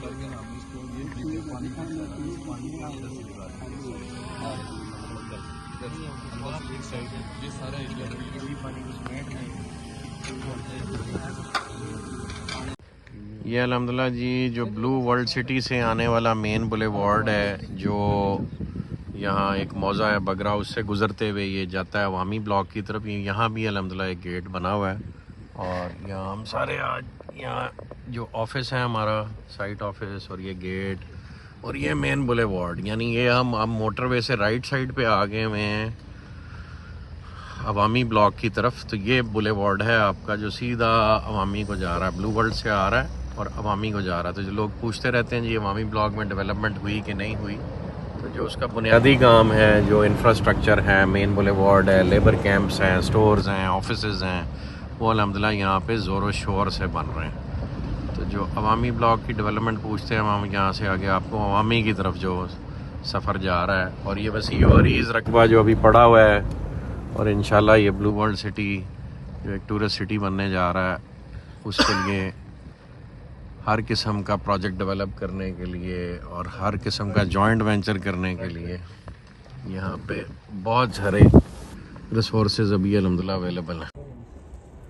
ये अल्हम्दुलिल्लाह जी जो ब्लू वर्ल्ड सिटी से आने वाला मेन बुलेवार्ड है, जो यहाँ एक मौज़ा है बगरा, उससे गुज़रते हुए ये जाता है अवामी ब्लॉक की तरफ। यहाँ भी अल्हम्दुलिल्लाह एक गेट बना हुआ है और यहाँ हम सारे आज यहाँ जो ऑफिस है हमारा साइट ऑफिस और ये गेट और ये मेन बुलेवार्ड, यानी ये हम अब मोटरवे से राइट साइड पे आ गए हुए हैं अवामी ब्लॉक की तरफ। तो ये बुलेवार्ड है आपका जो सीधा अवामी को जा रहा है, ब्लू वर्ल्ड से आ रहा है और अवामी को जा रहा है। तो जो लोग पूछते रहते हैं जी अवामी ब्लॉक में डेवलपमेंट हुई कि नहीं हुई, तो जो उसका बुनियादी काम है, जो इंफ्रास्ट्रक्चर है, मेन बुलेवार्ड है, लेबर कैंप्स हैं, स्टोर्स हैं, ऑफिसेज हैं, वो अल्हम्दुलिल्लाह यहाँ पे ज़ोर शोर से बन रहे हैं। तो जो अवामी ब्लॉक की डेवलपमेंट पूछते हैं हम, यहाँ से आगे आपको अवामी की तरफ जो सफ़र जा रहा है और ये बस ये मरीज़ रकबा जो अभी पड़ा हुआ है और इंशाल्लाह ये ब्लू वर्ल्ड सिटी जो एक टूरिस्ट सिटी बनने जा रहा है, उसके लिए हर किस्म का प्रोजेक्ट डेवलप करने के लिए और हर किस्म का जॉइंट वेंचर करने के लिए यहाँ पे बहुत सारे रिसोर्सेज अभी अल्हम्दुलिल्लाह अवेलेबल हैं।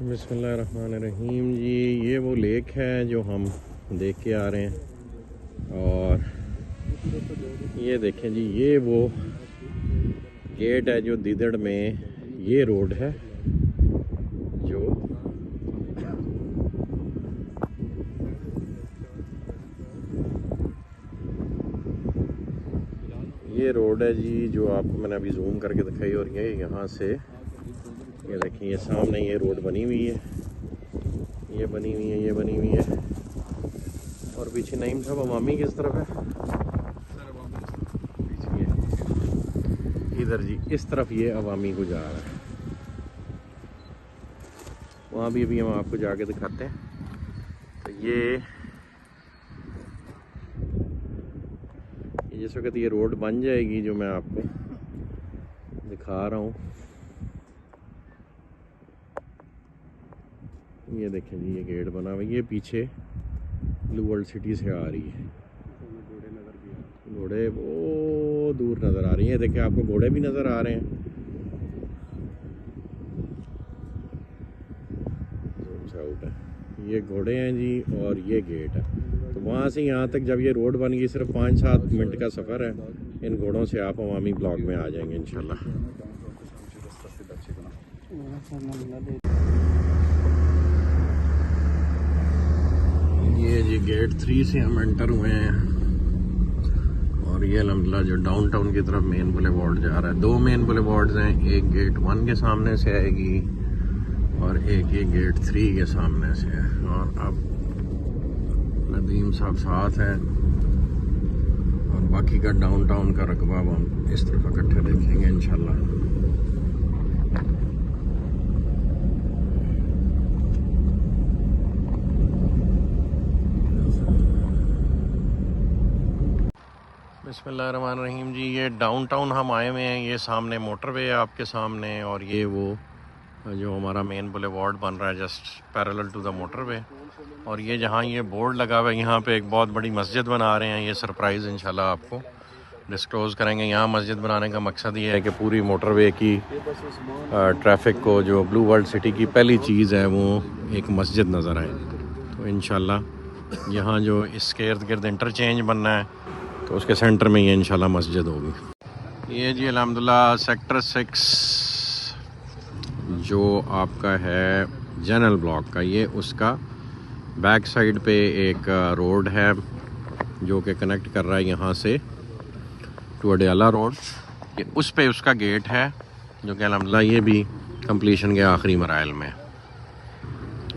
बिस्मिल्लाहिर्रहमानिर्रहीम जी, ये वो लेक है जो हम देख के आ रहे हैं और ये देखें जी, ये वो गेट है जो दीदड़ में, ये रोड है जो ये रोड है जी जो आपको मैंने अभी जूम करके दिखाई। और ये यहाँ से ये देखिए, ये सामने ये रोड बनी हुई है, ये बनी हुई है, ये बनी हुई है और पीछे नईम साहब अवामी किस तरफ है? इधर जी इस तरफ ये अवामी को जा रहा है, वहाँ भी अभी हम आपको जाके दिखाते हैं। तो ये जिस वक्त ये रोड बन जाएगी जो मैं आपको दिखा रहा हूँ, ये देखें जी, ये गेट बना हुआ है, ये पीछे ब्लू वर्ल्ड सिटी से आ रही है। घोड़े वो दूर नज़र आ रही हैं, देखिए आपको घोड़े भी नज़र आ रहे हैं। आउट है, ये घोड़े हैं जी और ये गेट है। तो वहाँ से यहाँ तक जब ये रोड बन गई, सिर्फ 5-7 मिनट का सफ़र है। इन घोड़ों से आप अवामी ब्लॉक में आ जाएंगे इंशाल्लाह। ये जी गेट 3 से हम एंटर हुए हैं और ये अल्हम्दुलिल्लाह जो डाउनटाउन की तरफ मेन बुलेवार्ड जा रहा है। 2 मेन बुलेवार्ड्स हैं, एक गेट 1 के सामने से आएगी और एक ये गेट 3 के सामने से है। और अब नदीम साहब साथ हैं और बाकी का डाउनटाउन का रकबा हम इस तरफ इकट्ठे देखेंगे इंशाल्लाह। बिस्मिल्लाहिर्रहमानिर्रहीम जी, ये डाउनटाउन हम आए हुए हैं, ये सामने मोटरवे है आपके सामने और ये वो जो हमारा मेन बुलेवार्ड बन रहा है just parallel to the motorway. और ये जहाँ ये बोर्ड लगा हुआ है, यहाँ पे एक बहुत बड़ी मस्जिद बना रहे हैं। ये सरप्राइज़ इंशाल्लाह आपको डिस्क्लोज़ करेंगे। यहाँ मस्जिद बनाने का मकसद ये है कि पूरी मोटरवे की ट्रैफिक को, जो ब्लू वर्ल्ड सिटी की पहली चीज़ है, वो एक मस्जिद नज़र आए। तो इंशाल्लाह यहाँ जो इसके इर्द गिर्द इंटरचेंज बनना है, तो उसके सेंटर में ये इंशाल्लाह मस्जिद होगी। ये जी अल्हम्दुलिल्लाह सेक्टर 6 जो आपका है जनरल ब्लॉक का, ये उसका बैक साइड पे एक रोड है जो कि कनेक्ट कर रहा है यहाँ से टू अडयाला रोड। ये उस पे उसका गेट है जो कि अल्हम्दुलिल्लाह ये भी कंप्लीशन के आखिरी मराइल में,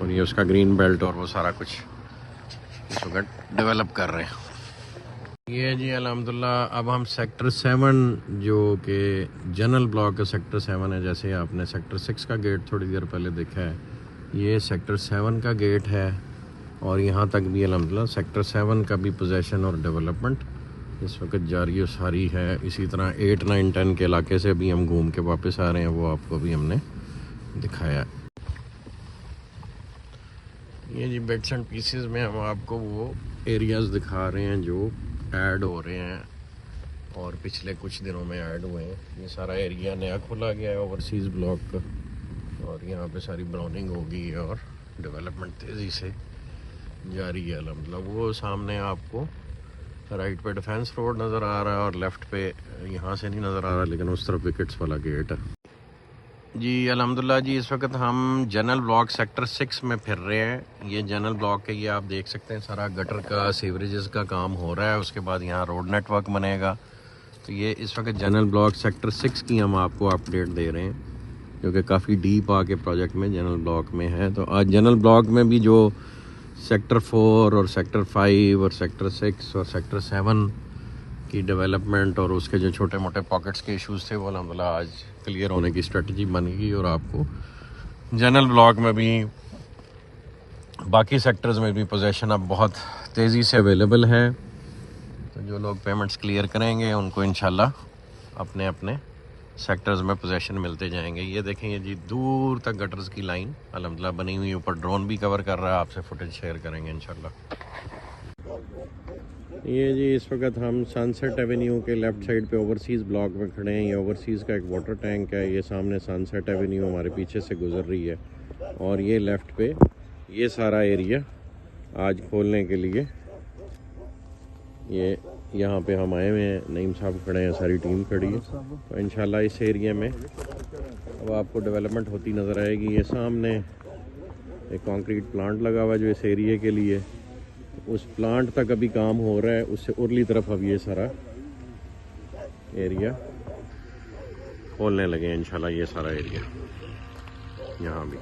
और ये उसका ग्रीन बेल्ट और वो सारा कुछ इस वक्त डेवलप कर रहे हैं। ये जी अल्हम्दुलिल्लाह अब हम सेक्टर 7 जो कि जनरल ब्लॉक का सेक्टर 7 है, जैसे आपने सेक्टर 6 का गेट थोड़ी देर पहले देखा है, ये सेक्टर 7 का गेट है। और यहाँ तक भी अल्हम्दुलिल्लाह सेक्टर 7 का भी पोजेसन और डेवलपमेंट इस वक्त जारी और सारी है। इसी तरह 8, 9, 10 के इलाके से भी हम घूम के वापस आ रहे हैं, वो आपको भी हमने दिखाया। ये जी बिट्स एंड पीसेस में हम आपको वो एरियाज़ दिखा रहे हैं जो ऐड हो रहे हैं और पिछले कुछ दिनों में ऐड हुए हैं। ये सारा एरिया नया खोला गया है ओवरसीज़ ब्लॉक का, और यहाँ पे सारी ब्राउनिंग होगी और डेवलपमेंट तेज़ी से जारी है। मतलब वो सामने आपको राइट पे डिफेंस रोड नज़र आ रहा है और लेफ़्ट पे यहाँ से नहीं नज़र आ रहा, लेकिन उस तरफ विकेट्स वाला गेट है जी। अल्हम्दुलिल्लाह जी, इस वक्त हम जनरल ब्लॉक सेक्टर 6 में फिर रहे हैं। ये जनरल ब्लॉक है, ये आप देख सकते हैं सारा गटर का सीवरेजेस का काम हो रहा है। उसके बाद यहाँ रोड नेटवर्क बनेगा। तो ये इस वक्त जनरल ब्लॉक सेक्टर 6 की हम आपको अपडेट दे रहे हैं, क्योंकि काफ़ी डीप आके प्रोजेक्ट में जनरल ब्लॉक में है। तो आज जनरल ब्लॉक में भी जो सेक्टर 4 और सेक्टर 5 और सेक्टर 6 और सेक्टर 7 की डेवलपमेंट और उसके जो छोटे मोटे पॉकेट्स के इश्यूज थे वो अल्हम्दुलिल्लाह आज क्लियर होने की स्ट्रेटजी बन गई, और आपको जनरल ब्लॉक में भी बाकी सेक्टर्स में भी पोजीशन अब बहुत तेज़ी से अवेलेबल है। तो जो लोग पेमेंट्स क्लियर करेंगे उनको इंशाल्लाह अपने अपने सेक्टर्स में पोजीशन मिलते जाएंगे। ये देखें, ये जी दूर तक गटर्स की लाइन अल्हम्दुलिल्लाह बनी हुई, ऊपर ड्रोन भी कवर कर रहा है। आपसे फुटेज शेयर करेंगे इंशाल्लाह। ये जी इस वक्त हम सनसेट एवेन्यू के लेफ़्ट साइड पे ओवरसीज़ ब्लॉक में खड़े हैं। ये ओवरसीज़ का एक वाटर टैंक है। ये सामने सनसेट एवेन्यू हमारे पीछे से गुजर रही है, और ये लेफ़्ट पे ये सारा एरिया आज खोलने के लिए ये यहाँ पे हम आए हुए हैं। नईम साहब खड़े हैं, सारी टीम खड़ी है। तो इंशाल्लाह इस एरिया में अब आपको डेवलपमेंट होती नज़र आएगी। ये सामने एक कंक्रीट प्लांट लगा हुआ जो इस एरिया के लिए, उस प्लांट तक अभी काम हो रहा है। उससे उरली तरफ अब ये सारा एरिया खोलने लगे हैं इंशाल्लाह। ये सारा एरिया यहाँ भी।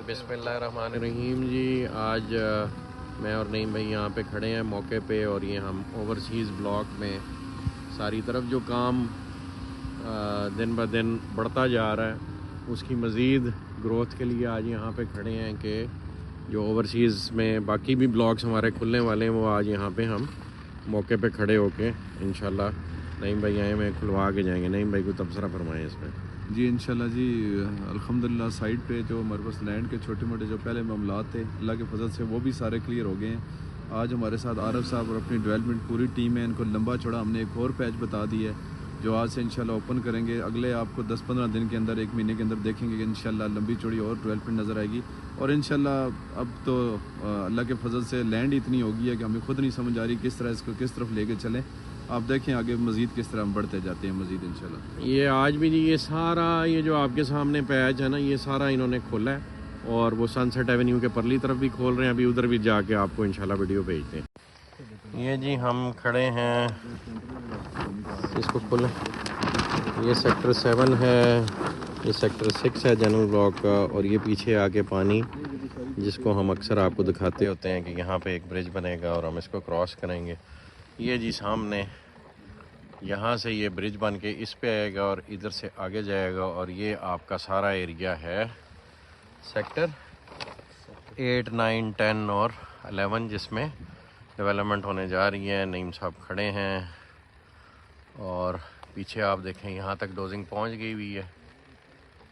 बिस्मिल्लाहिर्रहमानिर्रहीम जी, आज मैं और नईम भाई यहाँ पे खड़े हैं मौके पे, और ये हम ओवरसीज़ ब्लॉक में सारी तरफ जो काम दिन ब दिन बढ़ता जा रहा है उसकी मज़ीद ग्रोथ के लिए आज यहाँ पे खड़े हैं कि जो ओवरसीज़ में बाकी भी ब्लॉक्स हमारे खुलने वाले हैं वो आज यहाँ पे हम मौके पे खड़े होके इंशाल्लाह नईम भाई आए हुए खुलवा के जाएंगे। नईम भाई को तबसरा फरमाएं इसमें। जी इंशाल्लाह जी, अल्हम्दुलिल्लाह साइड पे जो हमारे पास लैंड के छोटे मोटे जो पहले मामलात थे अल्लाह के फजल से वो भी सारे क्लियर हो गए हैं। आज हमारे साथ आरफ साहब और अपनी डेवलपमेंट पूरी टीम है। इनको लंबा चौड़ा हमने एक और पैच बता दिया है जो आज से इंशाल्लाह ओपन करेंगे। अगले आपको 10-15 दिन के अंदर, 1 महीने के अंदर देखेंगे कि इंशाल्लाह लंबी चौड़ी और डेवलपमेंट नज़र आएगी। और इंशाल्लाह अब तो अल्लाह के फजल से लैंड इतनी हो गई है कि हमें खुद नहीं समझ आ रही किस तरह इसको किस तरफ लेके चलें। आप देखें आगे मज़ीद किस तरह हम बढ़ते जाते हैं मज़ीद इंशाल्लाह। ये आज भी जी ये सारा ये जो आपके सामने पैच है ना, ये सारा इन्होंने खोला है, और वो सनसेट एवेन्यू के परली तरफ भी खोल रहे हैं। अभी उधर भी जाके आपको इंशाल्लाह वीडियो भेजते हैं। ये जी हम खड़े हैं, इसको खोलें। ये सेक्टर 7 है, ये सेक्टर 6 है जनरल ब्लॉक का, और ये पीछे आके पानी जिसको हम अक्सर आपको दिखाते होते हैं कि यहाँ पे एक ब्रिज बनेगा और हम इसको क्रॉस करेंगे। ये जी सामने यहाँ से ये ब्रिज बन के इस पे आएगा और इधर से आगे जाएगा, और ये आपका सारा एरिया है सेक्टर 8, 9, 10 और 11 जिसमें डेवलपमेंट होने जा रही है। नईम साहब खड़े हैं, और पीछे आप देखें यहाँ तक डोजिंग पहुँच गई हुई है,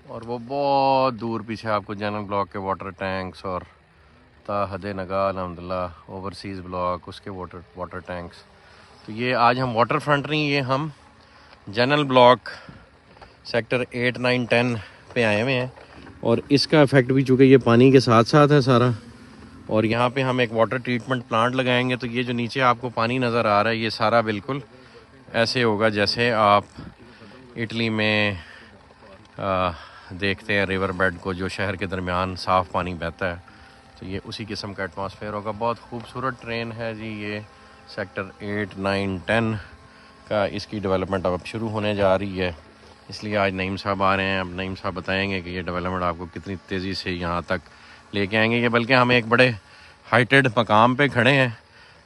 और वो बहुत दूर पीछे आपको जनरल ब्लॉक के वाटर टैंक्स और ताहदे नगा अल्हम्दुलिल्लाह ओवरसीज़ ब्लॉक उसके वाटर टैंक्स। तो ये आज हम वाटर फ्रंट नहीं, ये हम जनरल ब्लॉक सेक्टर 8, 9, 10 पे आए हुए हैं, और इसका इफ़ेक्ट भी चूँकि ये पानी के साथ साथ है सारा, और यहाँ पे हम एक वाटर ट्रीटमेंट प्लांट लगाएंगे। तो ये जो नीचे आपको पानी नज़र आ रहा है ये सारा बिल्कुल ऐसे होगा जैसे आप इटली में देखते हैं रिवर बेड को, जो शहर के दरमियान साफ़ पानी बहता है। तो ये उसी किस्म का एटमॉस्फेयर होगा। बहुत खूबसूरत ट्रेन है जी ये सेक्टर 8, 9, 10 का। इसकी डेवलपमेंट अब शुरू होने जा रही है, इसलिए आज नईम साहब आ रहे हैं। अब नईम साहब बताएंगे कि ये डेवलपमेंट आपको कितनी तेज़ी से यहाँ तक लेके आएंगे। ये बल्कि हम एक बड़े हाइटेड मकाम पे खड़े हैं,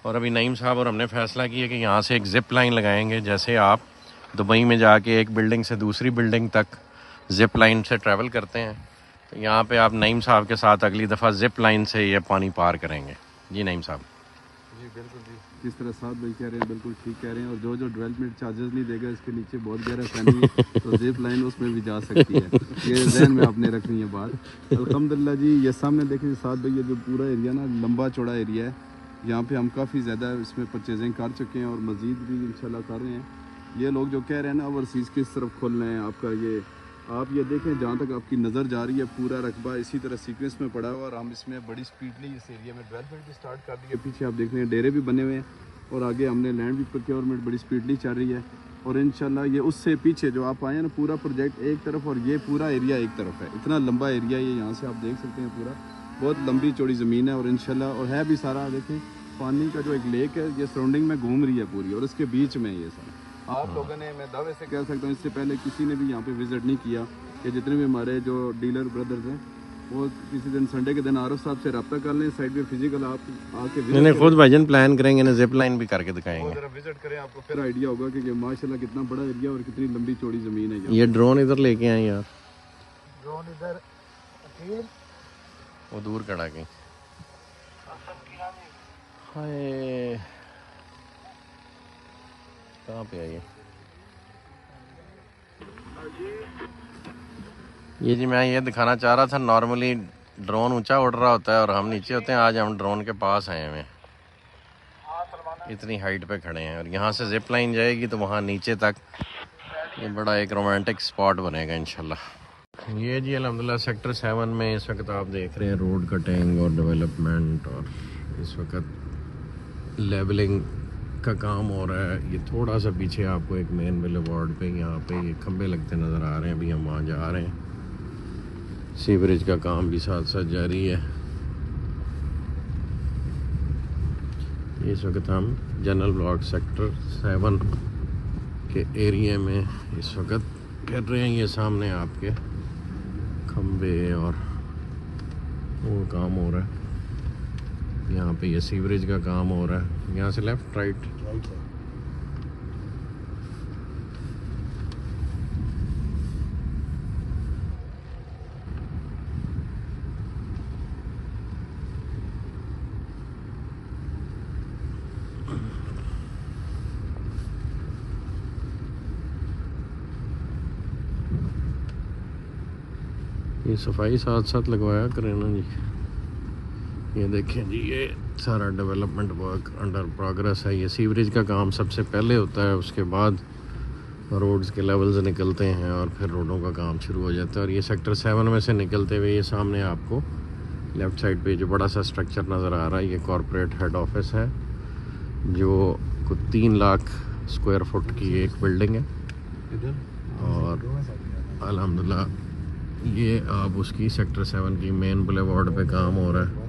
और अभी नईम साहब और हमने फ़ैसला किया कि यहाँ से एक ज़िप लाइन लगाएंगे। जैसे आप दुबई में जाके एक बिल्डिंग से दूसरी बिल्डिंग तक ज़िप लाइन से ट्रैवल करते हैं, तो यहाँ पे आप नईम साहब के साथ अगली दफ़ा ज़िप लाइन से ये पानी पार करेंगे। जी नईम साहब। जी बिल्कुल जी, जिस तरह साथ भाई कह रहे हैं बिल्कुल ठीक कह रहे हैं। और जो जो डेवलपमेंट चार्जेस नहीं देगा इसके नीचे बहुत गहरा पानी है तो जिप लाइन उसमें भी जा सकती है, ये जहन में आपने रखनी है बात। अल्हम्दुलिल्लाह जी, ये सामने देखें साथ भाई, ये जो पूरा एरिया ना लंबा चौड़ा एरिया है, यहाँ पे हम काफ़ी ज़्यादा इसमें परचेजिंग कर चुके हैं और मज़ीद भी इंशाल्लाह कर रहे हैं। ये लोग जो कह रहे हैं ना ओवरसीज़ किस तरफ खोल रहे हैं आपका, ये आप ये देखें जहाँ तक आपकी नज़र जा रही है पूरा रकबा इसी तरह सीक्वेंस में पड़ा हुआ और हम इसमें बड़ी स्पीडली इस एरिया में डेवलपमेंट भी स्टार्ट कर दी है। पीछे आप देख रहे हैं डेरे भी बने हुए हैं और आगे हमने लैंड भी प्रोक्योरमेंट बड़ी स्पीडली चल रही है। और इंशाल्लाह ये उससे पीछे जो आप आए हैं ना, पूरा प्रोजेक्ट एक तरफ और ये पूरा एरिया एक तरफ है, इतना लंबा एरिया ये यहाँ से आप देख सकते हैं, पूरा बहुत लंबी चौड़ी ज़मीन है। और इंशाल्लाह और है भी सारा, देखें पानी का जो एक लेक है ये सराउंडिंग में घूम रही है पूरी और इसके बीच में ये सारा। आप लोगों ने, मैं दावे से कह सकता हूँ, इससे पहले किसी ने भी यहाँ पे विज़िट नहीं किया, कि जितने भी हमारे जो डीलर ब्रदर्स हैं वो किसी दिन संडे के दिन आरफ साहब से रब्ता कर लें, साइड पे फिजिकल आप आके मैंने खुद भाईजान प्लान करेंगे ना, जिप लाइन भी करके दिखाएंगे। जरा विजिट करें, आपको फिर आइडिया होगा कि माशाल्लाह कितना बड़ा एरिया और कितनी लंबी चौड़ी ज़मीन है। ये ड्रोन इधर लेके आए यार, ड्रोन इधर वो दूर खड़ा के। हाय, कहाँ पे है ये जी मैं ये दिखाना चाह रहा था, नॉर्मली ड्रोन ऊंचा उड़ रहा होता है और हम नीचे होते हैं, आज हम ड्रोन के पास आए हुए हैं, इतनी हाइट पे खड़े हैं और यहाँ से जिप लाइन जाएगी तो वहाँ नीचे तक ये बड़ा एक रोमांटिक स्पॉट बनेगा इंशाल्लाह। ये जी अल्हम्दुलिल्लाह सेक्टर 7 में इस वक्त आप देख रहे हैं रोड कटिंग और डेवलपमेंट, और इस वक्त लेवलिंग का काम हो रहा है। ये थोड़ा सा पीछे आपको एक मेन बुलेवार्ड पे यहाँ पे ये खंबे लगते नज़र आ रहे हैं, अभी हम वहाँ जा रहे हैं। सीवरेज का काम भी साथ साथ जारी है। इस वक्त हम जनरल ब्लॉक सेक्टर 7 के एरिया में इस वक्त कर रहे हैं। ये सामने आपके खंबे और वो काम हो रहा है, यहाँ पे ये सीवरेज का काम हो रहा है। यहाँ से लेफ्ट राइट ये सफाई साथ साथ लगवाया करें ना जी। ये देखें जी, ये सारा डेवलपमेंट वर्क अंडर प्रोग्रेस है। ये सीवरेज का काम सबसे पहले होता है, उसके बाद रोड्स के लेवल्स निकलते हैं और फिर रोडों का काम शुरू हो जाता है। और ये सेक्टर 7 में से निकलते हुए ये सामने आपको लेफ़्ट साइड पे जो बड़ा सा स्ट्रक्चर नज़र आ रहा है, ये कॉरपोरेट हेड ऑफिस है, जो कुछ 3 लाख स्क्वायर फुट की एक बिल्डिंग है। और अल्हम्दुलिल्लाह ये आप उसकी सेक्टर 7 की मेन बुलेवार्ड पे काम हो रहा है।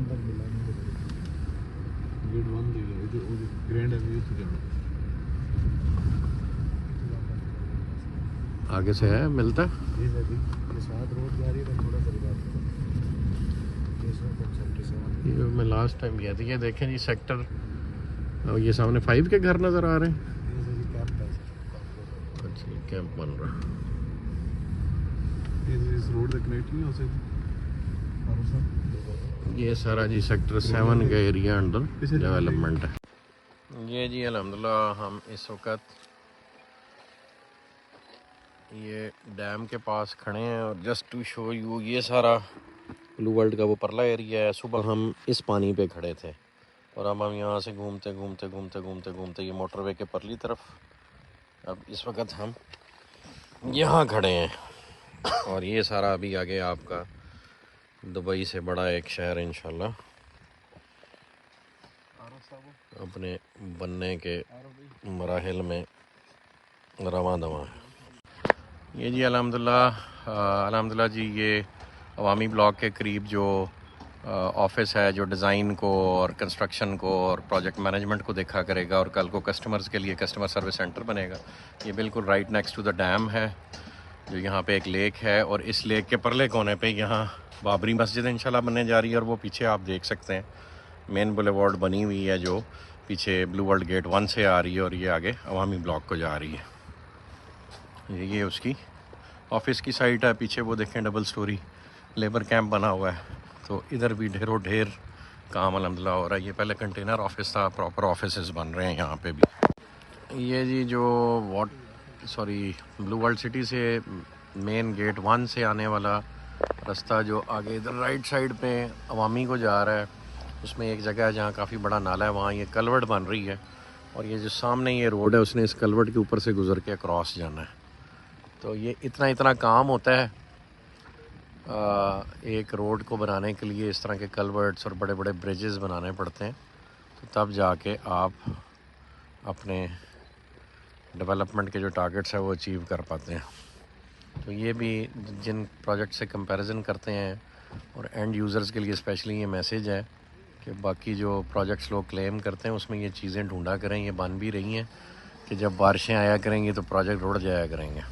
आगे से है मिलता ये मैं लास्ट टाइम गया था। ये देखें जी सेक्टर, ये सामने 5 के घर नज़र आ रहे हैं। अच्छा, ये कैंप बन रहा है। इस रोड से कनेक्ट नहीं हो सकती। ये सारा जी सेक्टर 7 का एरिया अंडर डेवलपमेंट है। ये जी अल्हम्दुलिल्लाह हम इस वक्त ये डैम के पास खड़े हैं और जस्ट टू शो यू ये सारा ब्लू वर्ल्ड का वो परला एरिया है। सुबह हम इस पानी पे खड़े थे और अब हम यहाँ से घूमते घूमते घूमते घूमते घूमते ये मोटरवे के परली तरफ, अब इस वक्त हम यहाँ खड़े हैं। और ये सारा अभी आगे आपका दुबई से बड़ा एक शहर इंशाल्लाह अपने बनने के मराहिल में रवां दवा है। ये जी अल्हम्दुलिल्लाह जी, ये अवामी ब्लॉक के करीब जो ऑफिस है, जो डिज़ाइन को और कंस्ट्रक्शन को और प्रोजेक्ट मैनेजमेंट को देखा करेगा और कल को कस्टमर्स के लिए कस्टमर सर्विस सेंटर बनेगा, ये बिल्कुल right next to the dam है, जो यहाँ पे एक लेक है। और इस लेक के परले कोने पे यहाँ बाबरी मस्जिद इंशाल्लाह बनने जा रही है। और वो पीछे आप देख सकते हैं मेन बुलेवार्ड बनी हुई है, जो पीछे ब्लू वर्ल्ड गेट 1 से आ रही है और ये आगे अवामी ब्लॉक को जा रही है। ये उसकी ऑफिस की साइट है। पीछे वो देखें डबल स्टोरी लेबर कैंप बना हुआ है, तो इधर भी ढेरों ढेर काम अल्हम्दुलिल्लाह हो रहा है। ये पहले कंटेनर ऑफिस था, प्रॉपर ऑफिसेज बन रहे हैं यहाँ पे भी। ये जी जो ब्लू वर्ल्ड सिटी से मेन गेट 1 से आने वाला रास्ता जो आगे इधर राइट साइड पे अवामी को जा रहा है, उसमें एक जगह है जहाँ काफ़ी बड़ा नाला है, वहाँ ये कलवर्ट बन रही है और ये जो सामने ये रोड है उसने इस कलवर्ट के ऊपर से गुजर के क्रॉस जाना है। तो ये इतना काम होता है एक रोड को बनाने के लिए, इस तरह के कलवर्ट्स और बड़े बड़े ब्रिजेस बनाने पड़ते हैं, तो तब जाके आप अपने डेवलपमेंट के जो टारगेट्स है वो अचीव कर पाते हैं। तो ये भी जिन प्रोजेक्ट से कंपैरिजन करते हैं और एंड यूज़र्स के लिए स्पेशली ये मैसेज है कि बाकी जो प्रोजेक्ट्स लोग क्लेम करते हैं उसमें ये चीज़ें ढूंढा करें, ये बन भी रही हैं कि जब बारिशें आया करेंगी तो प्रोजेक्ट रुड़ जाया करेंगे।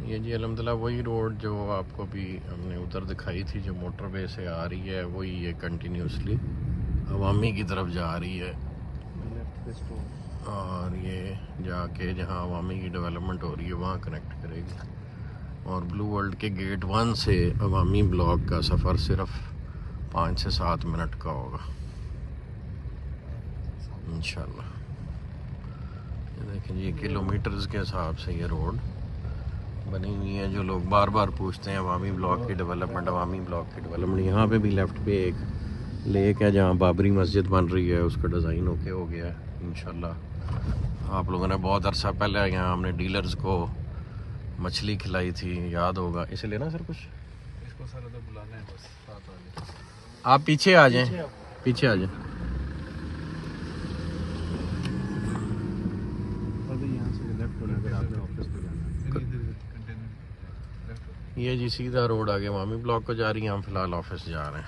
ये जी अल्हम्दुलिल्लाह वही रोड जो आपको भी हमने उधर दिखाई थी जो मोटरवे से आ रही है, वही ये कंटिन्यूसली अवामी की तरफ जा रही है और ये जाके जहाँ अवामी की डेवलपमेंट हो रही है वहाँ कनेक्ट करेगी। और ब्लू वर्ल्ड के गेट 1 से अवामी ब्लॉक का सफ़र सिर्फ 5 से 7 मिनट का होगा इंशाल्लाह। ये देखें ये किलोमीटर्स के हिसाब से ये रोड बनी हुई है। जो लोग बार बार पूछते हैं अवामी ब्लॉक की डेवलपमेंट, अवामी ब्लॉक की डेवलपमेंट, यहाँ पे भी लेफ़्ट पे एक लेक है जहाँ बाबरी मस्जिद बन रही है, उसका डिज़ाइन ओके हो गया है इंशाल्लाह। आप लोगों ने बहुत अरसा पहले यहाँ हमने डीलर्स को मछली खिलाई थी, याद होगा। इसे लेना सर कुछ इसको सर उधर बुलाना है बस साथ वाले। आप पीछे आ जाएं, पीछे आ जाएं। अभी यहाँ से लेफ्ट होना अगर आपने ऑफिस पे जाना है। ये जी सीधा रोड आगे अवामी ब्लॉक को जा रही है, हम फ़िलहाल ऑफिस जा रहे हैं।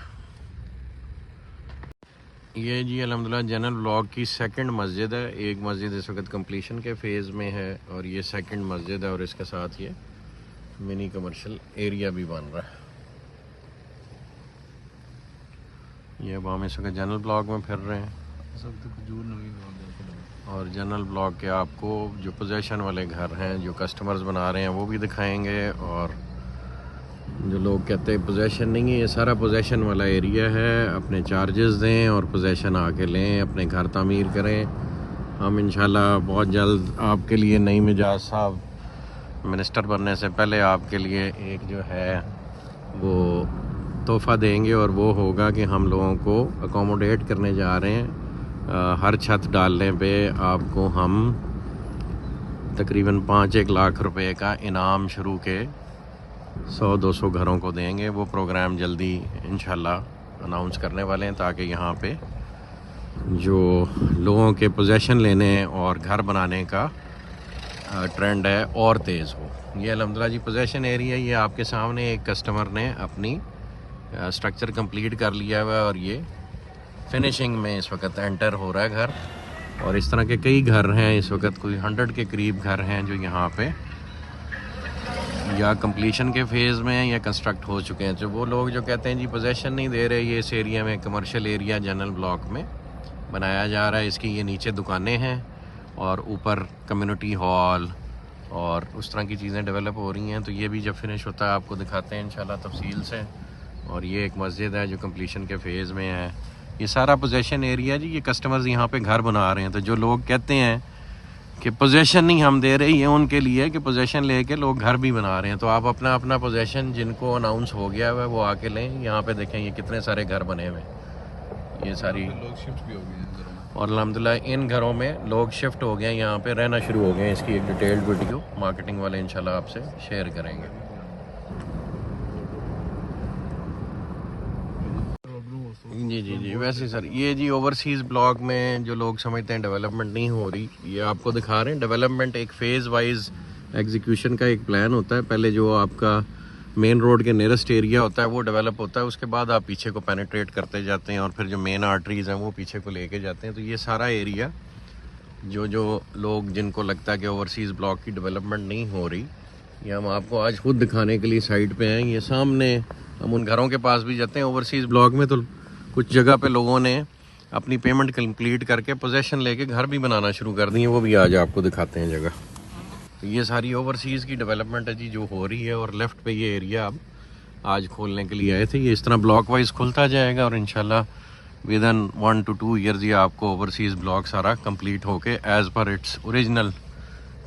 ये जी अल्हम्दुलिल्लाह जनरल ब्लॉक की सेकंड मस्जिद है। एक मस्जिद इस वक्त कंप्लीशन के फेज़ में है और ये सेकंड मस्जिद है और इसके साथ ये मिनी कमर्शियल एरिया भी बन रहा है। ये अब हम इस वक्त जनरल ब्लॉक में फिर रहे हैं और जनरल ब्लॉक के आपको जो पोजेशन वाले घर हैं जो कस्टमर्स बना रहे हैं वो भी दिखाएंगे, और जो लोग कहते हैं पोजेशन नहीं है, ये सारा पोजेशन वाला एरिया है। अपने चार्जेस दें और पोजेशन आके लें, अपने घर तामीर करें। हम इंशाल्लाह बहुत जल्द आपके लिए नई मिजाज साहब मिनिस्टर बनने से पहले आपके लिए एक जो है वो तोहफ़ा देंगे और वो होगा कि हम लोगों को अकोमोडेट करने जा रहे हैं। हर छत डालने पे आपको हम तकरीबन 5-1 लाख रुपए का इनाम शुरू के 100-200 घरों को देंगे। वो प्रोग्राम जल्दी इंशाल्लाह अनाउंस करने वाले हैं ताकि यहाँ पे जो लोगों के पोजेशन लेने और घर बनाने का ट्रेंड है और तेज़ हो। ये अल्हम्दुलिल्लाह जी पोजेशन एरिया, ये आपके सामने एक कस्टमर ने अपनी स्ट्रक्चर कंप्लीट कर लिया हुआ है और ये फिनिशिंग में इस वक्त एंटर हो रहा है घर। और इस तरह के कई घर हैं, इस वक्त कोई 100 के करीब घर हैं जो यहाँ पे या कंप्लीशन के फेज़ में हैं या कंस्ट्रक्ट हो चुके हैं। तो वो लोग जो कहते हैं जी पोजेशन नहीं दे रहे, ये इस एरिया में कमर्शियल एरिया जनरल ब्लॉक में बनाया जा रहा है। इसकी ये नीचे दुकानें हैं और ऊपर कम्युनिटी हॉल और उस तरह की चीज़ें डेवलप हो रही हैं। तो ये भी जब फिनिश होता है आपको दिखाते हैं इंशाल्लाह तफसील से। और ये एक मस्जिद है जो कंप्लीशन के फेज़ में है। ये सारा पोजेशन एरिया जी, ये कस्टमर्स यहाँ पे घर बना रहे हैं। तो जो लोग कहते हैं कि पोजेशन नहीं हम दे रहे, ये उनके लिए कि पोजेशन लेके लोग घर भी बना रहे हैं। तो आप अपना अपना पोजेशन जिनको अनाउंस हो गया है वो आके लें। यहाँ पे देखें ये कितने सारे घर बने हुए, ये सारी लोग शिफ्ट भी हो गए हैं घरों में। और अल्हम्दुलिल्लाह इन घरों में लोग शिफ्ट हो गए हैं, यहाँ पे रहना शुरू हो गए हैं। इसकी एक डिटेल्ड वीडियो मार्केटिंग वाले इंशाल्लाह आपसे शेयर करेंगे। जी वैसे सर ये जी ओवरसीज़ ब्लॉक में जो लोग समझते हैं डेवलपमेंट नहीं हो रही, ये आपको दिखा रहे हैं डेवलपमेंट एक फ़ेज़ वाइज एग्जीक्यूशन का एक प्लान होता है। पहले जो आपका मेन रोड के नियरेस्ट एरिया होता है वो डेवलप होता है, उसके बाद आप पीछे को पेनिट्रेट करते जाते हैं और फिर जो मेन आर्टरीज़ हैं वो पीछे को लेके जाते हैं। तो ये सारा एरिया जो लोग जिनको लगता है कि ओवरसीज़ ब्लॉक की डेवलपमेंट नहीं हो रही, ये हम आपको आज खुद दिखाने के लिए साइड पे हैं। ये सामने हम उन घरों के पास भी जाते हैं ओवरसीज़ ब्लॉक में, तो कुछ जगह पे लोगों ने अपनी पेमेंट कंप्लीट करके पोजेशन लेके घर भी बनाना शुरू कर दी है, वो भी आज आपको दिखाते हैं जगह। तो ये सारी ओवरसीज़ की डेवलपमेंट है जी जो हो रही है। और लेफ़्ट पे ये एरिया अब आज खोलने के लिए आए थे। ये इस तरह ब्लॉक वाइज खुलता जाएगा और इंशाल्लाह विद इन 1 to 2 ईयर्स ये आपको ओवरसीज़ ब्लॉक सारा कंप्लीट होके as per its original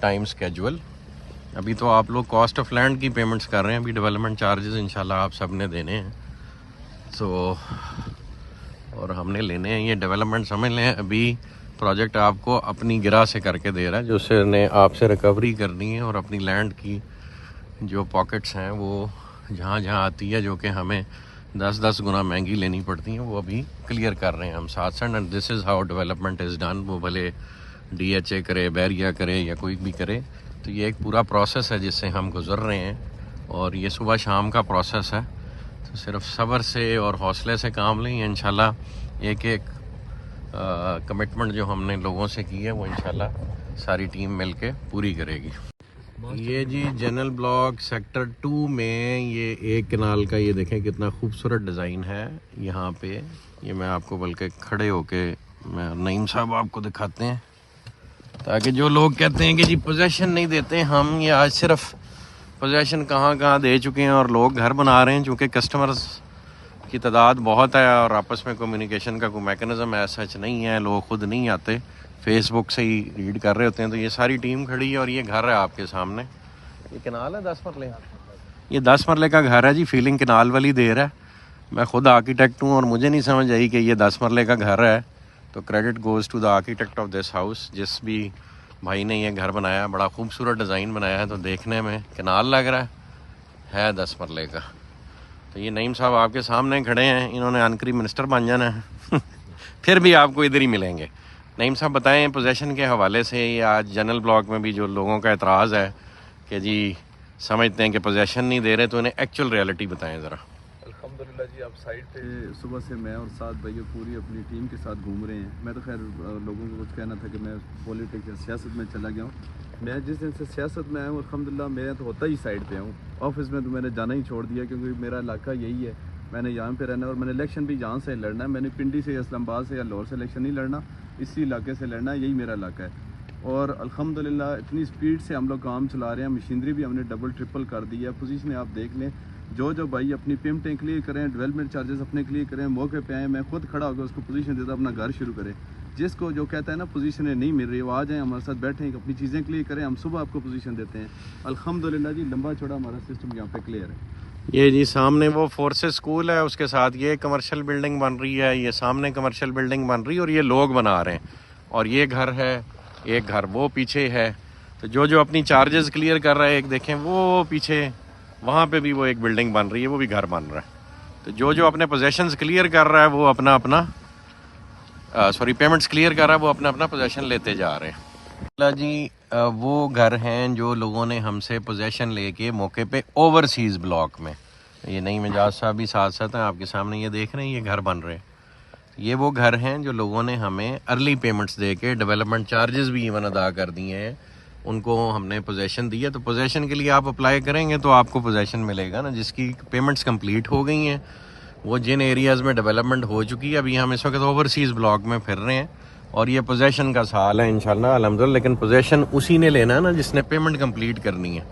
time schedule. अभी तो आप लोग कॉस्ट ऑफ लैंड की पेमेंट्स कर रहे हैं, अभी डेवलपमेंट चार्जेस इंशाल्लाह आप सब ने देने हैं। सो और हमने लेने हैं ये डेवलपमेंट, समझ लें अभी प्रोजेक्ट आपको अपनी गिरा से करके दे रहा है, जो उसने आपसे रिकवरी करनी है और अपनी लैंड की जो पॉकेट्स हैं वो जहाँ जहाँ आती है जो कि हमें 10-10 गुना महंगी लेनी पड़ती हैं, वो अभी क्लियर कर रहे हैं हम साथ साथ। And this is how development is done. वो भले DHA करे, बैरिया करे या कोई भी करे, तो ये एक पूरा प्रोसेस है जिससे हम गुज़र रहे हैं और ये सुबह शाम का प्रोसेस है। तो सिर्फ सब्र से और हौसले से काम लें, इंशाल्लाह एक एक कमिटमेंट जो हमने लोगों से की है वो इंशाल्लाह सारी टीम मिलके पूरी करेगी। ये जी जनरल ब्लॉक सेक्टर 2 में ये एक कनाल का, ये देखें कितना खूबसूरत डिज़ाइन है यहाँ पे। ये मैं आपको बल्कि खड़े होके मैं नईम साहब आपको दिखाते हैं, ताकि जो लोग कहते हैं कि जी पोजेसन नहीं देते हम, ये आज सिर्फ पोजेसन कहाँ कहाँ दे चुके हैं और लोग घर बना रहे हैं। चूँकि कस्टमर्स की तादाद बहुत है और आपस में कम्युनिकेशन का कोई मैकेनिज़्म ऐसा सच नहीं है, लोग ख़ुद नहीं आते, फेसबुक से ही रीड कर रहे होते हैं। तो ये सारी टीम खड़ी है और ये घर है आपके सामने। ये कनाल है 10 मरले, ये 10 मरले का घर है जी। फीलिंग कनाल वाली दे रहा है। मैं ख़ुद आर्किटेक्ट हूँ और मुझे नहीं समझ आई कि ये 10 मरले का घर है, तो credit goes to the architect of this house. जिस भी भाई ने ये घर बनाया, बड़ा खूबसूरत डिज़ाइन बनाया है, तो देखने में कनाल लग रहा है 10 मरले का। तो ये नईम साहब आपके सामने खड़े हैं, इन्होंने आनकरी मिनिस्टर बन जाना है फिर भी आपको इधर ही मिलेंगे। नईम साहब बताएं पोजेसन के हवाले से, ये आज जनरल ब्लॉक में भी जो लोगों का एतराज़ है कि जी समझते हैं कि पोजेसन नहीं दे रहे, तो इन्हें एक्चुअल रियलिटी बताएं ज़रा। अल्हम्दुलिल्लाह जी, आप साइड पे सुबह से मैं और 7 भाइयों पूरी अपनी टीम के साथ घूम रहे हैं। मैं तो खैर लोगों को कुछ कहना था कि मैं पॉलिटिक्स या सियासत में चला गया हूँ। मैं जिस दिन से सियासत में आया हूँ अल्हम्दुलिल्लाह मैं तो होता ही साइड पे हूँ। ऑफिस में तो मैंने जाना ही छोड़ दिया, क्योंकि मेरा इलाका यही है, मैंने यहाँ पे रहना है और मैंने इलेक्शन भी यहाँ से लड़ना है। मैंने पिंडी से, इस्लामाबाद से या लाहौर से इलेक्शन नहीं लड़ना, इसी इलाके से लड़ना है, यही मेरा इलाका है। और अल्हम्दुलिल्लाह इतनी स्पीड से हम लोग काम चला रहे हैं, मशीनरी भी हमने डबल ट्रिपल कर दी है। पोजीशन आप देख लें, जो भाई अपनी पेमेंटें क्लियर करें, डेवलपमेंट चार्जेस अपने क्लियर करें, मौके पे आए, मैं खुद खड़ा होकर उसको पोजीशन देता अपना घर शुरू करें। जिसको जो कहता है ना पोजीशनें नहीं मिल रही, वो आ जाए हमारे साथ बैठें, अपनी चीज़ें क्लियर करें, हम सुबह आपको पोजीशन देते हैं। अल्हम्दुलिल्लाह जी लंबा चौड़ा हमारा सिस्टम यहाँ पे क्लियर है। ये जी सामने वो फोर्सेस स्कूल है, उसके साथ ये कमर्शियल बिल्डिंग बन रही है, ये सामने कमर्शियल बिल्डिंग बन रही है और ये लोग बना रहे हैं। और ये घर है, एक घर वो पीछे है। तो जो अपनी चार्जेस क्लियर कर रहा है, एक देखें वो पीछे वहाँ पे भी वो एक बिल्डिंग बन रही है, वो भी घर बन रहा है। तो जो अपने पोजेशंस क्लियर कर रहा है वो अपना अपना पेमेंट्स क्लियर कर रहा है, वो अपना अपना पोजेशन लेते जा रहे हैं जी। वो घर हैं जो लोगों ने हमसे पोजेशन लेके मौके पे ओवरसीज़ ब्लॉक में, ये नईम एजाज साहब भी साथ साथ हैं आपके सामने, ये देख रहे हैं, ये घर बन रहे हैं। ये वो घर हैं जो लोगों ने हमें अर्ली पेमेंट्स दे के डेवलपमेंट चार्जेस भी इवन अदा कर दिए हैं, उनको हमने पोजेशन दी है। तो पोजेशन के लिए आप अप्लाई करेंगे तो आपको पोजेशन मिलेगा ना, जिसकी पेमेंट्स कंप्लीट हो गई हैं, वो जिन एरियाज़ में डेवलपमेंट हो चुकी है। अभी हम इस वक्त ओवरसीज़ ब्लॉक में फिर रहे हैं और ये पोजेशन का साल है इंशाल्लाह अल्हम्दुलिल्लाह। लेकिन पोजेशन उसी ने लेना है ना जिसने पेमेंट कंप्लीट करनी है।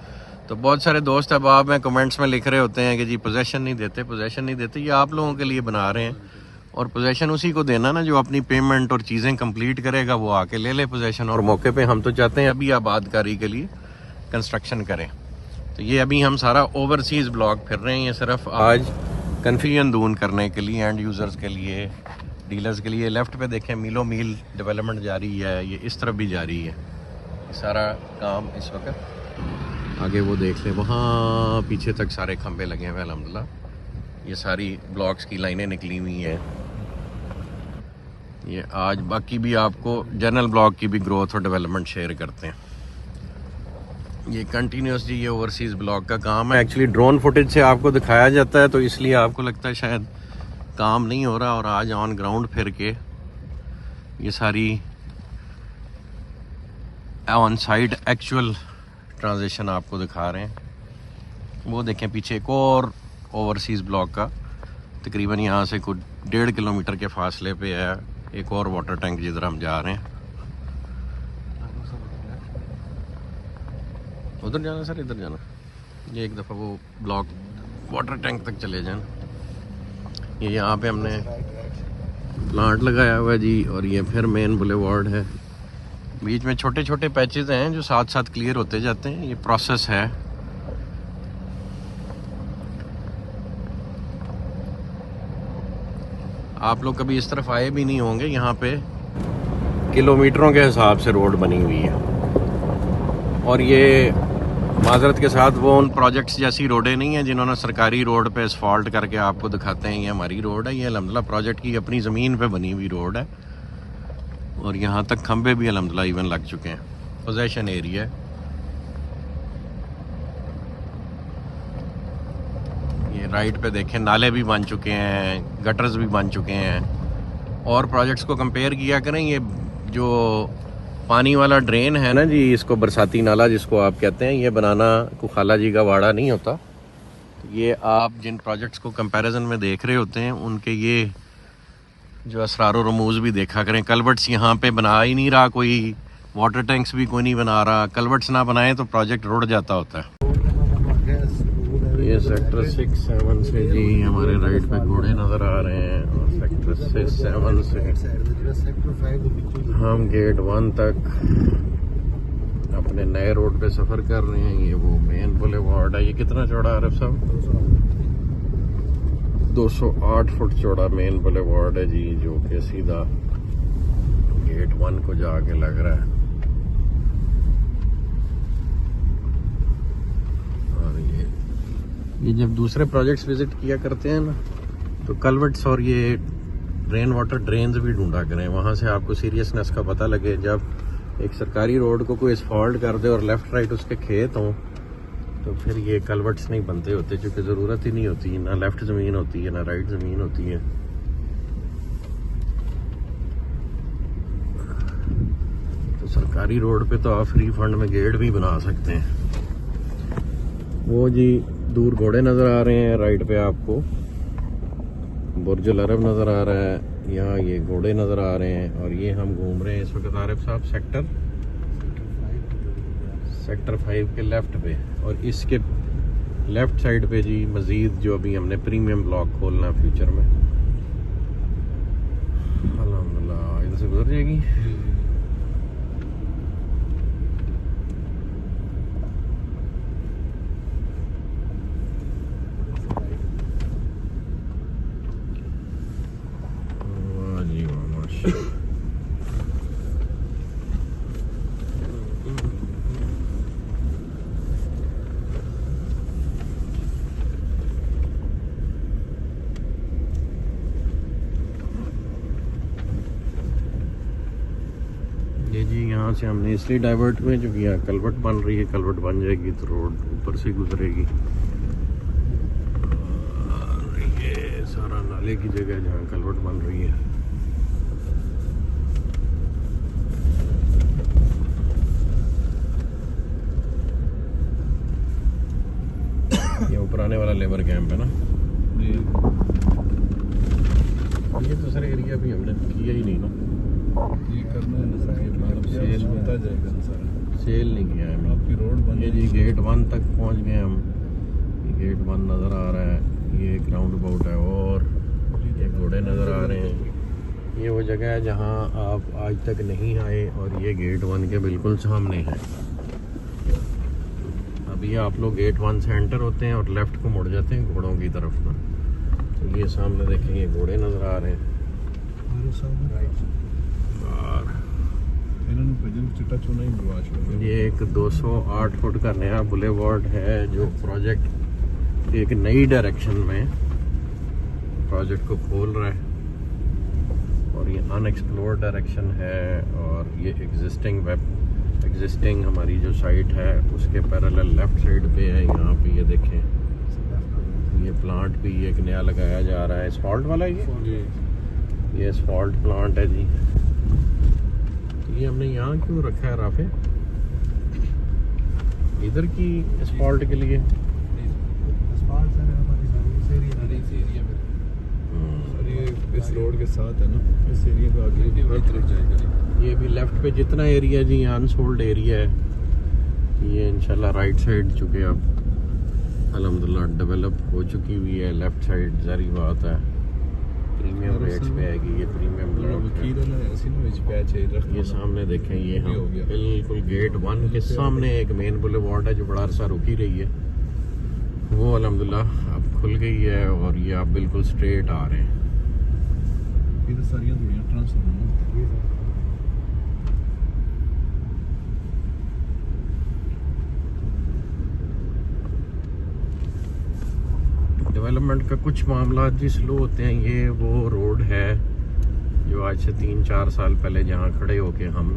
तो बहुत सारे दोस्त अहबाब में कमेंट्स में लिख रहे होते हैं कि जी पोजेशन नहीं देते, पोजेशन नहीं देते। ये आप लोगों के लिए बना रहे हैं और पोजेशन उसी को देना ना जो अपनी पेमेंट और चीज़ें कंप्लीट करेगा, वो आके ले ले पोजेशन। और मौके पे हम तो चाहते हैं अभी आबादकारी के लिए कंस्ट्रक्शन करें। तो ये अभी हम सारा ओवरसीज़ ब्लॉक फिर रहे हैं, ये सिर्फ आज कन्फ्यूजन दूर करने के लिए, एंड यूज़र्स के लिए, डीलर्स के लिए। लेफ़्ट पे देखें मीलों मील डेवलपमेंट जारी है, ये इस तरफ भी जारी है, ये सारा काम इस वक्त। आगे वो देख लें, वहाँ पीछे तक सारे खंबे लगे हुए हैं अल्हम्दुलिल्लाह। ये सारी ब्लॉक्स की लाइनें निकली हुई हैं। ये आज बाकी भी आपको जनरल ब्लॉक की भी ग्रोथ और डेवलपमेंट शेयर करते हैं। ये कंटिन्यूस जी ये ओवरसीज़ ब्लॉक का काम है। एक्चुअली ड्रोन फुटेज से आपको दिखाया जाता है, तो इसलिए आपको लगता है शायद काम नहीं हो रहा, और आज ऑन ग्राउंड फिर के ये सारी ऑन साइट एक्चुअल ट्रांजिशन आपको दिखा रहे हैं। वो देखें पीछे एक और ओवरसीज़ ब्लॉक का, तकरीबन यहाँ से कुछ 1.5 किलोमीटर के फासले पे है एक और वाटर टैंक जिधर हम जा रहे हैं। उधर जाना सर, इधर जाना। ये एक दफ़ा वो ब्लॉक वाटर टैंक तक चले जाएं। ये यहाँ पे हमने प्लांट लगाया हुआ है जी, और ये फिर मेन बुलेवार्ड है। बीच में छोटे छोटे पैचेस हैं जो साथ साथ क्लियर होते जाते हैं, ये प्रोसेस है। आप लोग कभी इस तरफ आए भी नहीं होंगे, यहाँ पे किलोमीटरों के हिसाब से रोड बनी हुई है। और ये माजरत के साथ वो उन प्रोजेक्ट्स जैसी रोडें नहीं हैं जिन्होंने सरकारी रोड पे असफाल्ट करके आपको दिखाते हैं ये हमारी रोड है। ये अल्हम्दुलिल्लाह प्रोजेक्ट की अपनी ज़मीन पे बनी हुई रोड है, और यहाँ तक खंबे भी अल्हम्दुलिल्लाह इवन लग चुके हैं। पोजेशन एरिया है ये। राइट पे देखें नाले भी बन चुके हैं, गटर्स भी बन चुके हैं। और प्रोजेक्ट्स को कंपेयर किया करें, ये जो पानी वाला ड्रेन है ना जी, इसको बरसाती नाला जिसको आप कहते हैं, ये बनाना को खाला जी का वाड़ा नहीं होता। ये आप जिन प्रोजेक्ट्स को कंपैरिजन में देख रहे होते हैं उनके ये जो असरार और रमूज भी देखा करें। कलवर्ट्स यहाँ पे बना ही नहीं रहा कोई, वाटर टैंक्स भी कोई नहीं बना रहा। कलवर्ट्स ना बनाए तो प्रोजेक्ट रुड़ जाता होता है। ये सेक्टर 6-7 से जी हमारे राइट पे घोड़े नज़र आ रहे हैं, और सेक्टर 6-7 से हम गेट 1 तक अपने नए रोड पे सफ़र कर रहे हैं। ये वो मेन बुलेवार्ड है। ये कितना चौड़ा है आरिफ साहब? 208 फुट चौड़ा मेन बुलेवार्ड है जी, जो कि सीधा गेट 1 को जाके लग रहा है। और ये जब दूसरे प्रोजेक्ट्स विजिट किया करते हैं ना, तो कलवर्ट्स और ये रेन वाटर ड्रेन्स भी ढूंढा करें, वहाँ से आपको सीरियसनेस का पता लगे। जब एक सरकारी रोड को कोई असफाल्ट कर दे और लेफ़्ट राइट उसके खेत हों, तो फिर ये कलवर्ट्स नहीं बनते होते, क्योंकि ज़रूरत ही नहीं होती। ना लेफ़्ट ज़मीन होती है ना राइट ज़मीन होती है। तो सरकारी रोड पे तो आप फ्री फंड में गेट भी बना सकते हैं। वो जी दूर घोड़े नज़र आ रहे हैं, राइट पे आपको बुर्ज अल अरब नज़र आ रहा है, यहाँ ये घोड़े नज़र आ रहे हैं। और ये हम घूम रहे हैं इस वक्त आरिफ साहब सेक्टर 5 के लेफ़्ट पे, और इसके लेफ़्ट साइड पे जी मज़ीद जो अभी हमने प्रीमियम ब्लॉक खोलना फ्यूचर में। अल्हम्दुलिल्लाह इधर से गुजर जाएगी। वाह जी वाह, माशाअल्लाह। ये जी यहाँ से हमने इसलिए डाइवर्ट हुए क्योंकि यहाँ कलवट बन रही है। कलवट बन जाएगी तो रोड ऊपर से गुजरेगी। और ये सारा नाले की जगह है जहाँ कलवट बन रही है। ये ऊपराने वाला लेबर कैंप है ना। ये दूसरा एरिया भी हमने किया ही नहीं ना, ये करना है ना साहब, सेल होता जाएगा ना सारा। सेल नहीं किया है आपकी रोड बन। ये जी गेट 1 तक पहुंच गए हम। ये गेट 1 नज़र आ रहा है, ये एक राउंड अबाउट है, और ये घोड़े नज़र आ रहे हैं। ये वो जगह है जहां आप आज तक नहीं आए, और ये गेट 1 के बिल्कुल सामने है। अभी आप लोग गेट 1 से एंटर होते हैं और लेफ़्ट को मुड़ जाते हैं घोड़ों की तरफ में, तो ये सामने देखें ये घोड़े नज़र आ रहे हैं। ये एक 208 फुट का नया बुलेवार्ड है जो प्रोजेक्ट एक नई डायरेक्शन में प्रोजेक्ट को खोल रहा है, और ये अनएक्सप्लोर्ड डायरेक्शन है। और ये एग्जिस्टिंग हमारी जो साइट है उसके पैरेलल लेफ्ट साइड पे है। यहाँ पे ये देखें, ये प्लांट भी एक नया लगाया जा रहा है, एस्फाल्ट वाला। ये एस्फाल्ट प्लांट है जी। ये हमने यहाँ क्यों रखा है राफे? इधर की एस्फाल्ट के लिए। इस रोड के साथ है ना, इस एरिया पे आगे हर तरफ जाएगा। ये भी लेफ्ट पे जितना एरिया जी अनसोल्ड एरिया है, ये इंशाल्लाह राइट साइड चुके अब अल्हम्दुलिल्लाह डेवलप हो चुकी हुई है। लेफ्ट साइड जारी बात है प्रीमियम रेट्स पे आएगी ये प्रीमियम ब्लॉक है। ये सामने देखें ये हम बिल्कुल गेट 1 के सामने एक मेन बुलेवार्ड है जो बड़ा अरसा रुकी रही है, वो अल्हम्दुलिल्लाह अब खुल गई है और ये आप बिल्कुल स्ट्रेट आ रहे हैं। डेवलपमेंट का कुछ मामला जी स्लो होते हैं। ये वो रोड है जो आज से 3-4 साल पहले जहाँ खड़े होके हम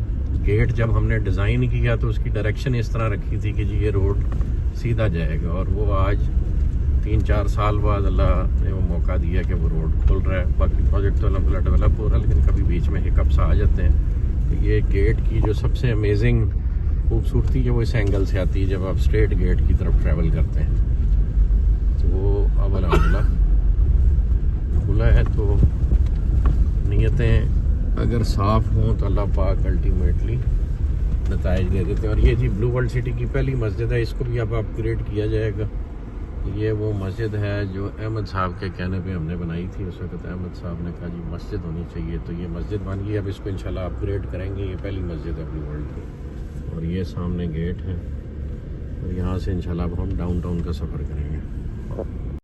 गेट जब हमने डिज़ाइन किया तो उसकी डायरेक्शन इस तरह रखी थी कि जी ये रोड सीधा जाएगा, और वो आज 3-4 साल बाद अल्लाह ने वो मौका दिया कि वो रोड खुल रहा है। बाकी प्रोजेक्ट तो अल्हम्दुलिल्लाह डेवलप हो रहा है, लेकिन कभी बीच में हिकअप्स आ जाते हैं। तो ये गेट की जो सबसे अमेजिंग खूबसूरती है वो इस एंगल से आती है जब आप स्ट्रेट गेट की तरफ ट्रैवल करते हैं। तो वो अब अल्हम्दुलिल्लाह खुला है, तो नीयतें अगर साफ़ हों तो अल्लाह पाक अल्टीमेटली नताइज दे देते हैं। और ये जी ब्लू वर्ल्ड सिटी की पहली मस्जिद है, इसको भी अब अपग्रेड किया जाएगा। ये वो मस्जिद है जो अहमद साहब के कहने पे हमने बनाई थी। उस वक्त अहमद साहब ने कहा जी मस्जिद होनी चाहिए, तो ये मस्जिद बन गई। अब इसको इंशाल्लाह अपग्रेड करेंगे। ये पहली मस्जिद है ब्लू वर्ल्ड की, और ये सामने गेट है, और यहाँ से इंशाल्लाह अब हम डाउनटाउन का सफ़र करेंगे।